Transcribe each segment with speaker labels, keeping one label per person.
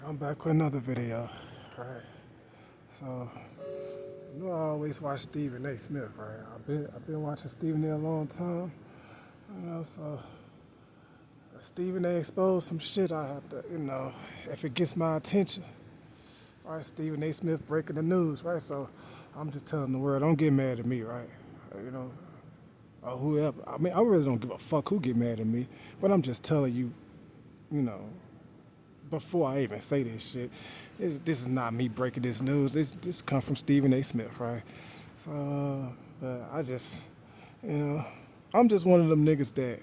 Speaker 1: I'm back with another video. Right. So you know I always watch Stephen A. Smith, right? I've been watching Stephen A. a long time. So if Stephen A. exposed some shit, I have to, if it gets my attention. Right, Stephen A. Smith breaking the news, right? So I'm just telling the world, don't get mad at me, right? You know, or whoever. I mean, I really don't give a fuck who get mad at me, but I'm just telling you, you know, before I even say this shit, this is not me breaking this news. This come from Stephen A. Smith, right? So, but I just, you know, I'm just one of them niggas that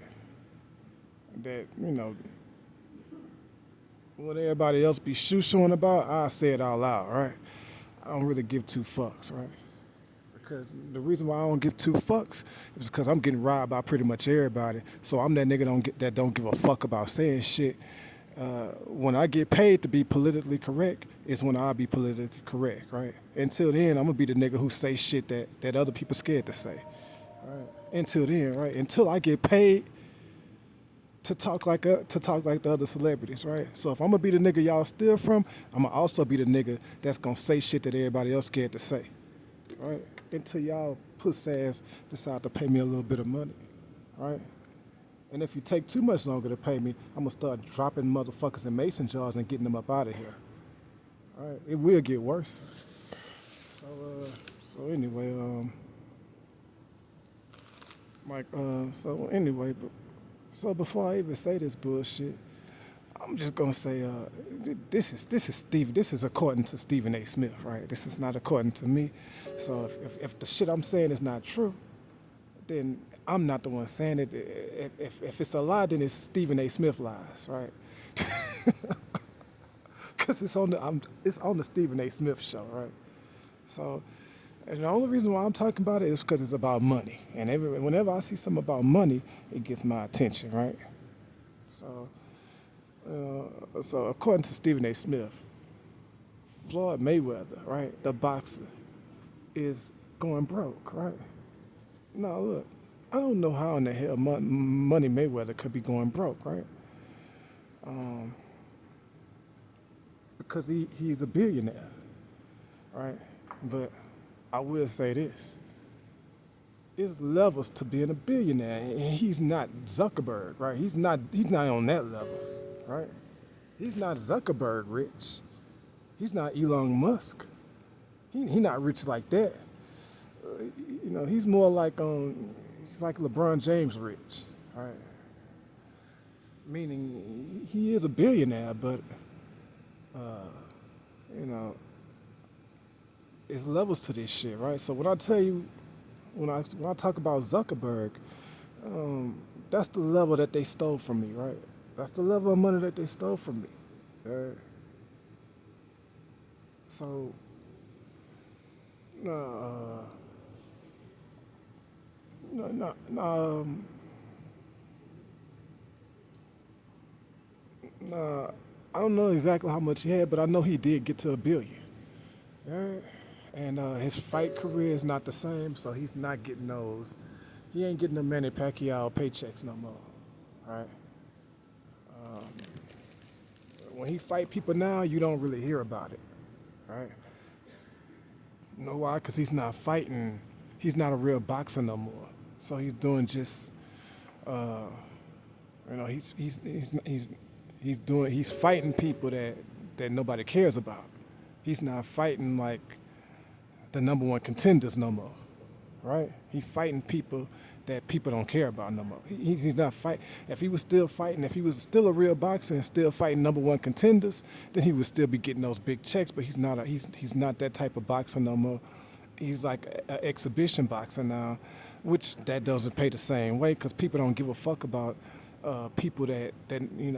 Speaker 1: what everybody else be shooing about, I say it out loud, right? I don't really give two fucks, right? Because the reason why I don't give two fucks is because I'm getting robbed by pretty much everybody. So I'm that nigga that don't give a fuck about saying shit. When I get paid to be politically correct, is when I'll be politically correct, right? Until then, I'm gonna be the nigga who say shit that other people scared to say. Right? Until then, right? Until I get paid to talk like the other celebrities, right? So if I'm gonna be the nigga y'all steal from, I'm gonna also be the nigga that's gonna say shit that everybody else scared to say, right? Until y'all puss ass decide to pay me a little bit of money, right? And if you take too much longer to pay me, I'm gonna start dropping motherfuckers in mason jars and getting them up out of here. All right, it will get worse. So, so anyway, so anyway, so before I even say this bullshit, I'm just gonna say, this is according to Stephen A. Smith, right? This is not according to me. So if the shit I'm saying is not true, then I'm not the one saying it. If it's a lie, then it's Stephen A. Smith lies, right? Because it's on the Stephen A. Smith show, right? So, and the only reason why I'm talking about it is because it's about money, and whenever I see something about money, it gets my attention, right? So, so according to Stephen A. Smith, Floyd Mayweather, right, the boxer, is going broke, right? Now look, I don't know how in the hell Money Mayweather could be going broke, right? Because he's a billionaire, right? But I will say this: it's levels to being a billionaire, and he's not Zuckerberg, right? He's not on that level, right? He's not Zuckerberg rich. He's not Elon Musk. He not rich like that. He's more like he's like LeBron James rich, right? Meaning he is a billionaire, but you know, it's levels to this shit, right? So when I tell you, when I talk about Zuckerberg, that's the level that they stole from me, right? That's the level of money that they stole from me. Right? So, uh, no, no, no, no, I don't know exactly how much he had, but I know he did get to a billion. Right? And his fight career is not the same, so he's not getting those. He ain't getting the Manny Pacquiao paychecks no more. Right? When he fight people now, you don't really hear about it. Right? You know why? Because he's not fighting. He's not a real boxer no more. So he's doing just, uh, he's fighting people that nobody cares about. He's not fighting like the number one contenders no more, right? He's fighting people that people don't care about no more. He's not fight. If he was still fighting, if he was still a real boxer and still fighting number one contenders, then he would still be getting those big checks. But he's not. He's not that type of boxer no more. He's like an exhibition boxer now, which that doesn't pay the same way because people don't give a fuck about people that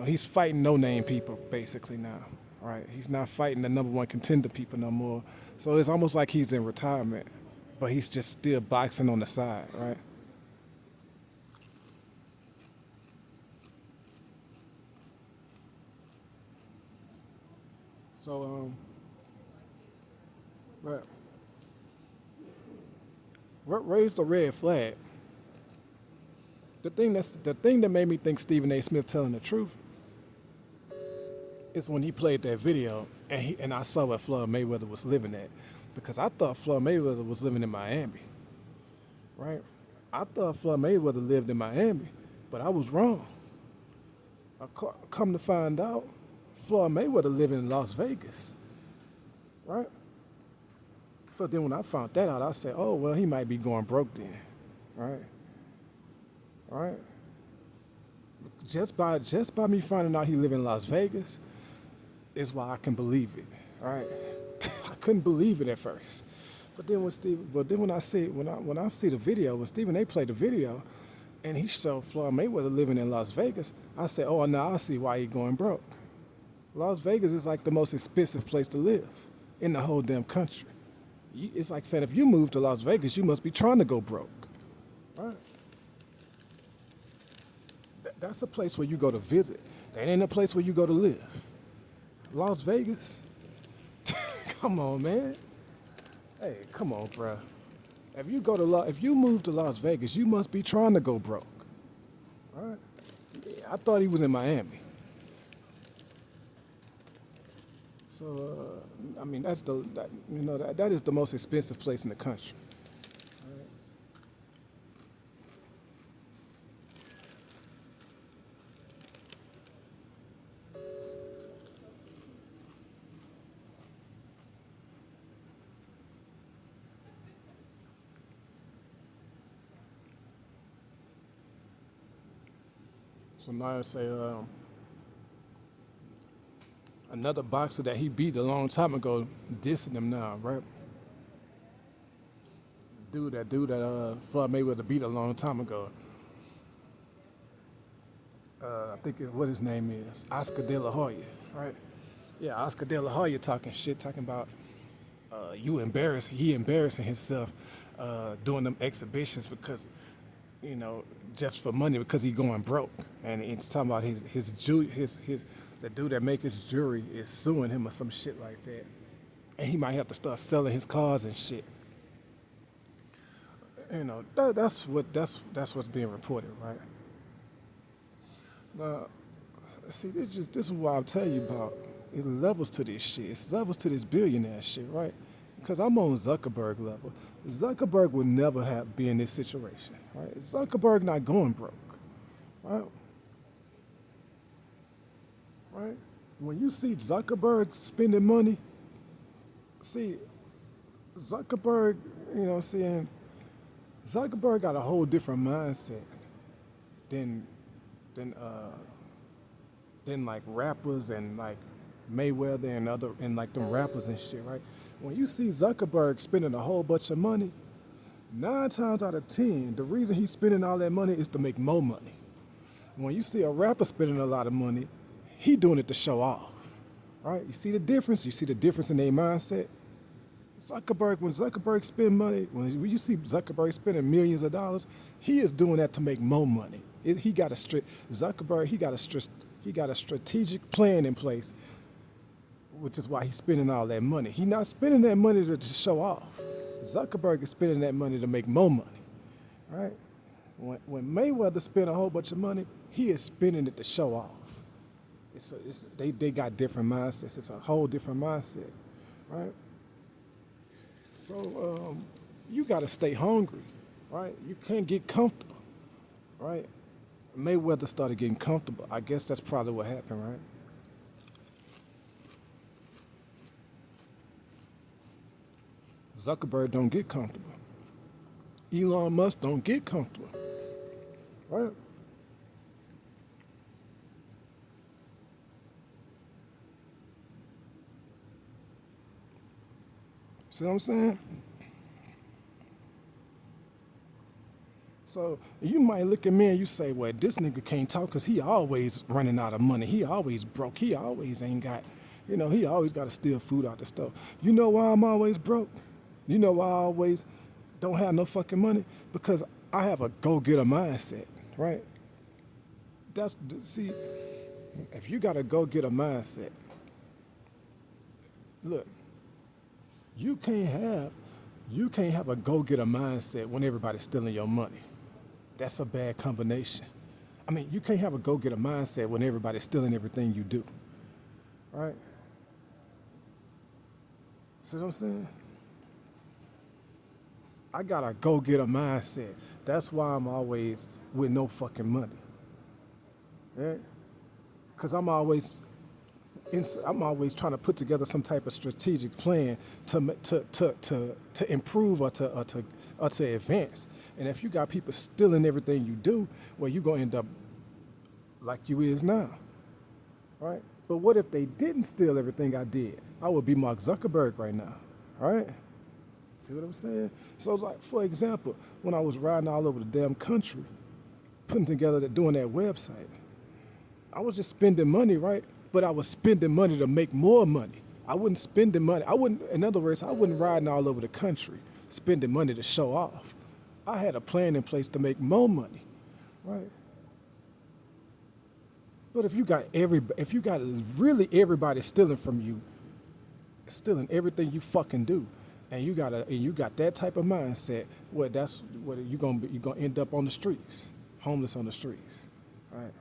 Speaker 1: he's fighting no name people basically now, right? He's not fighting the number one contender people no more. So it's almost like he's in retirement, but he's just still boxing on the side, right? So right. What raised the red flag? The thing that made me think Stephen A. Smith telling the truth It's when he played that video, and I saw where Floyd Mayweather was living at, because I thought Floyd Mayweather was living in Miami, right? I thought Floyd Mayweather lived in Miami, but I was wrong. Come to find out, Floyd Mayweather living in Las Vegas, right? So then when I found that out, I said, oh, well, he might be going broke then, right? Right? Just by me finding out he live in Las Vegas is why I can believe it, right? I couldn't believe it at first. But then when I see the video, when Stephen A played the video, and he showed Floyd Mayweather living in Las Vegas, I said, oh, now I see why he going broke. Las Vegas is like the most expensive place to live in the whole damn country. It's like saying if you move to Las Vegas, you must be trying to go broke, right? That's a place where you go to visit. That ain't a place where you go to live. Las Vegas? Come on, man. Hey, come on, bruh. If you move to Las Vegas, you must be trying to go broke. All right? Yeah, I thought he was in Miami. So, I mean, that is the most expensive place in the country. So now I say another boxer that he beat a long time ago dissing him now, right? That Floyd Mayweather beat a long time ago. I think what his name is, Oscar De La Hoya, right? Yeah, Oscar De La Hoya talking about he embarrassing himself doing them exhibitions because, just for money because he going broke. And it's talking about the dude that make his jewelry is suing him or some shit like that. And he might have to start selling his cars and shit. That's what's being reported, right? Now, see, this is what I'll tell you about. It levels to this shit. It's levels to this billionaire shit, right? Because I'm on Zuckerberg level. Zuckerberg would never be in this situation, right? Zuckerberg not going broke, right? Right? When you see Zuckerberg spending money, Zuckerberg, Zuckerberg got a whole different mindset than like rappers and like Mayweather and like them rappers and shit, right? When you see Zuckerberg spending a whole bunch of money, 9 times out of 10, the reason he's spending all that money is to make more money. When you see a rapper spending a lot of money, he doing it to show off, right? You see the difference? You see the difference in their mindset? When Zuckerberg spend money, when you see Zuckerberg spending millions of dollars, he is doing that to make more money. He got a strategic plan in place, which is why he's spending all that money. He's not spending that money to show off. Zuckerberg is spending that money to make more money, right? When Mayweather spent a whole bunch of money, he is spending it to show off. They got different mindsets. It's a whole different mindset, right? So you got to stay hungry, right? You can't get comfortable, right? Mayweather started getting comfortable. I guess that's probably what happened, right? Zuckerberg don't get comfortable. Elon Musk don't get comfortable, right? See what I'm saying? So you might look at me and you say, well, this nigga can't talk because he always running out of money. He always broke. He always ain't got, he always got to steal food out the store. You know why I'm always broke? You know why I always don't have no fucking money? Because I have a go-getter mindset, right? See, if you got a go-getter mindset, look, you can't have a go-getter mindset when everybody's stealing your money. That's a bad combination. I mean, you can't have a go-getter mindset when everybody's stealing everything you do. right? See what I'm saying? I got a go get a mindset. That's why I'm always with no fucking money, right? Because I'm always trying to put together some type of strategic plan to improve or to advance. And if you got people stealing everything you do, well, you're gonna end up like you is now, right? But what if they didn't steal everything I did? I would be Mark Zuckerberg right now, right? See what I'm saying? So, like, for example, when I was riding all over the damn country, putting together, doing that website, I was just spending money, right? But I was spending money to make more money. I wasn't spending money. In other words, I wasn't riding all over the country spending money to show off. I had a plan in place to make more money, right? But if you got really everybody stealing from you, stealing everything you fucking do, and you got that type of mindset, well, that's what you're gonna end up on the streets, homeless on the streets, right?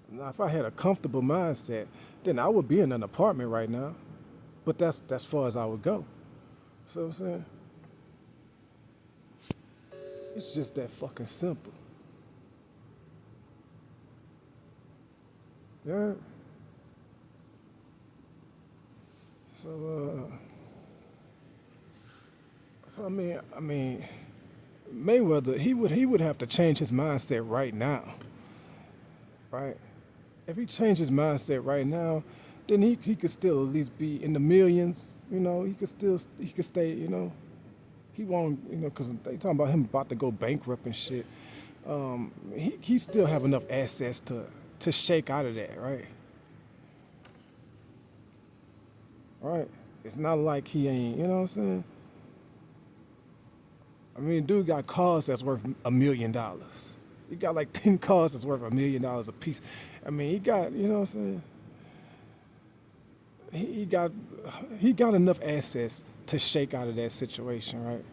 Speaker 1: Now, if I had a comfortable mindset, then I would be in an apartment right now. But that's far as I would go. See what I'm saying? It's just that fucking simple. Yeah. So I mean, Mayweather, he would have to change his mindset right now, right? If he changed his mindset right now, then he could still at least be in the millions. You know, he could stay. You know, he won't. You know, because they talking about him about to go bankrupt and shit. He still have enough assets to shake out of that, right? Right. It's not like he ain't. You know what I'm saying? I mean, dude got cars that's worth $1 million. He got like 10 cars that's worth $1 million a piece. I mean, he got, you know what I'm saying? He got enough assets to shake out of that situation, right?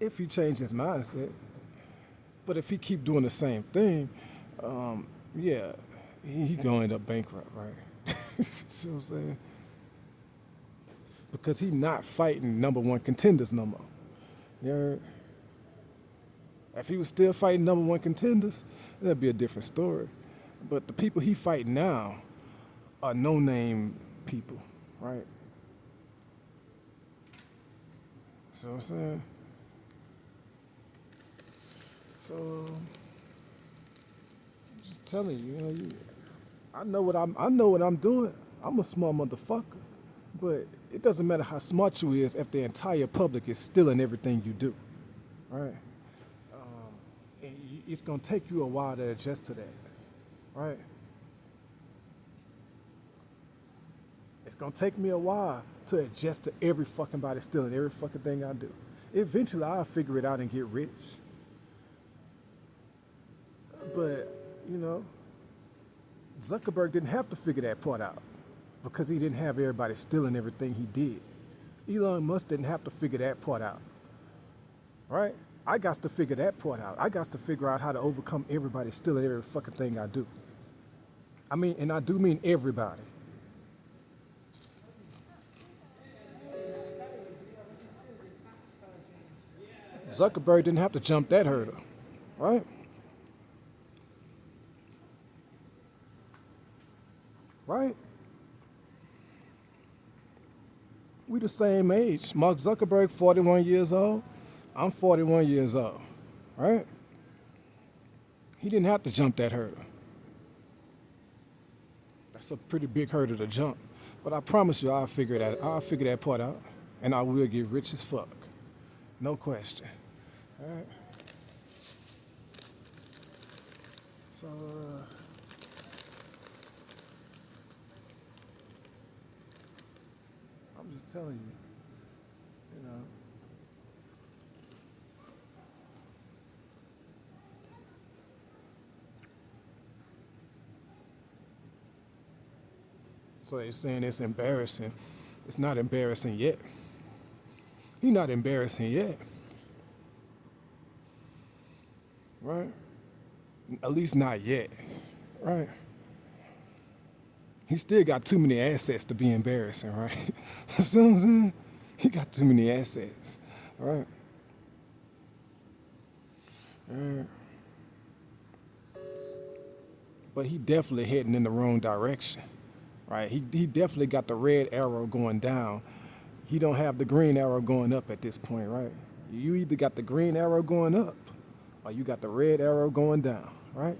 Speaker 1: If he changed his mindset. But if he keep doing the same thing, yeah, he gonna end up bankrupt, right? See what I'm saying? Because he not fighting number one contenders no more. You know, if he was still fighting number one contenders, that'd be a different story. But the people he fight now are no-name people, right? See what I'm saying? So, I'm just telling you, I know what I'm doing. I'm a smart motherfucker, but it doesn't matter how smart you is if the entire public is stealing everything you do, right? It's gonna take you a while to adjust to that, right? It's gonna take me a while to adjust to every fucking body stealing every fucking thing I do. Eventually, I'll figure it out and get rich. But, you know, Zuckerberg didn't have to figure that part out because he didn't have everybody stealing everything he did. Elon Musk didn't have to figure that part out, right? I got to figure that part out. I got to figure out how to overcome everybody stealing every fucking thing I do. I mean, and I do mean everybody. Zuckerberg didn't have to jump that hurdle, right? Right? We the same age. Mark Zuckerberg, 41 years old. I'm 41 years old, right? He didn't have to jump that hurdle. That's a pretty big hurdle to jump. But I promise you, I'll figure that part out, and I will get rich as fuck. No question. All right. So, I'm just telling you, you know. So they're saying it's embarrassing. It's not embarrassing yet. He's not embarrassing yet, right? At least not yet, right? He still got too many assets to be embarrassing, right? See what I'm saying? He got too many assets, right? Uh, but he definitely heading in the wrong direction, right? He definitely got the red arrow going down. He don't have the green arrow going up at this point, right? You either got the green arrow going up, or you got the red arrow going down, right?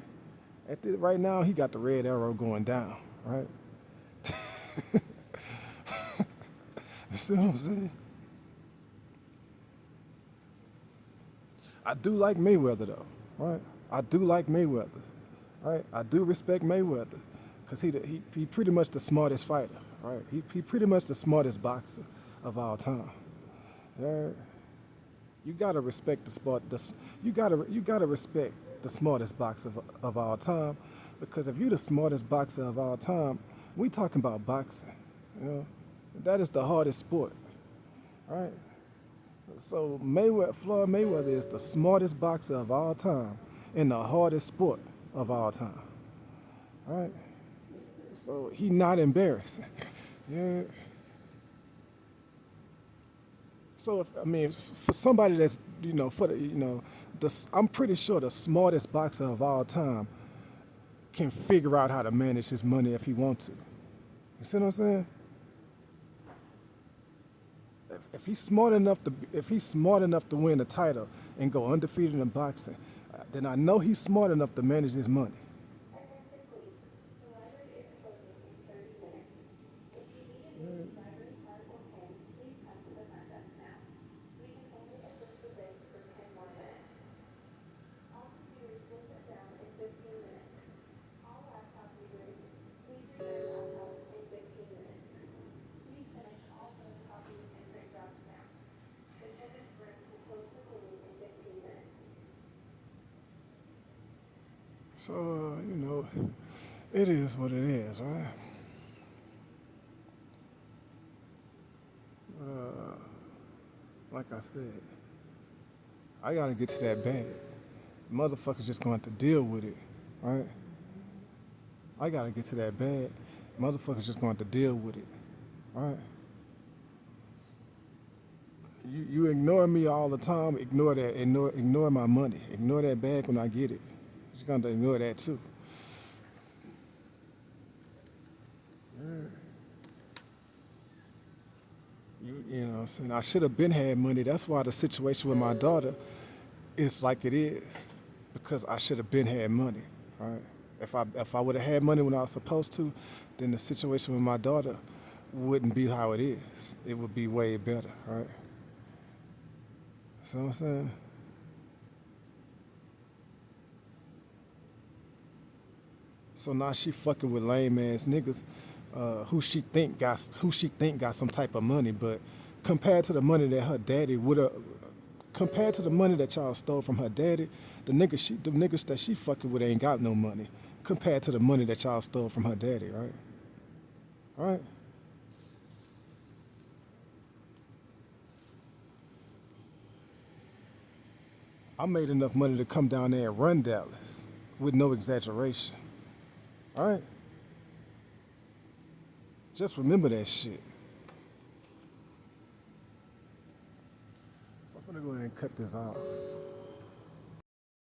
Speaker 1: Right now, he got the red arrow going down, right? You see what I'm saying? I do like Mayweather though, right? I do like Mayweather, right? I do respect Mayweather, cause he pretty much the smartest fighter, right? He pretty much the smartest boxer of all time. Yeah, you gotta respect the sport. You gotta respect the smartest boxer of all time, because if you're the smartest boxer of all time, we talking about boxing. You know, that is the hardest sport, right? So Floyd Mayweather is the smartest boxer of all time in the hardest sport of all time, right? So he not embarrassing. Yeah. So if, I mean, for somebody that's for the I'm pretty sure the smartest boxer of all time can figure out how to manage his money if he wants to. You see what I'm saying? If he's smart enough to win the title and go undefeated in boxing, then I know he's smart enough to manage his money. So it is what it is, right? But like I said, I gotta get to that bag. Motherfuckers just gonna have to deal with it, right? I gotta get to that bag. Motherfuckers just gonna have to deal with it, right? You ignore me all the time. Ignore that. Ignore my money. Ignore that bag when I get it. You're gonna ignore that too. You know what I'm saying? I should have been had money. That's why the situation with my daughter is like it is, because I should have been had money, right? If I would have had money when I was supposed to, then the situation with my daughter wouldn't be how it is. It would be way better, right? See what I'm saying? So now she fucking with lame ass niggas, who she think got some type of money, but compared to the money that her daddy would have, compared to the money that y'all stole from her daddy, the niggas that she fucking with ain't got no money compared to the money that y'all stole from her daddy, right? Right? I made enough money to come down there and run Dallas with no exaggeration, right? Just remember that shit. So I'm gonna go ahead and cut this off.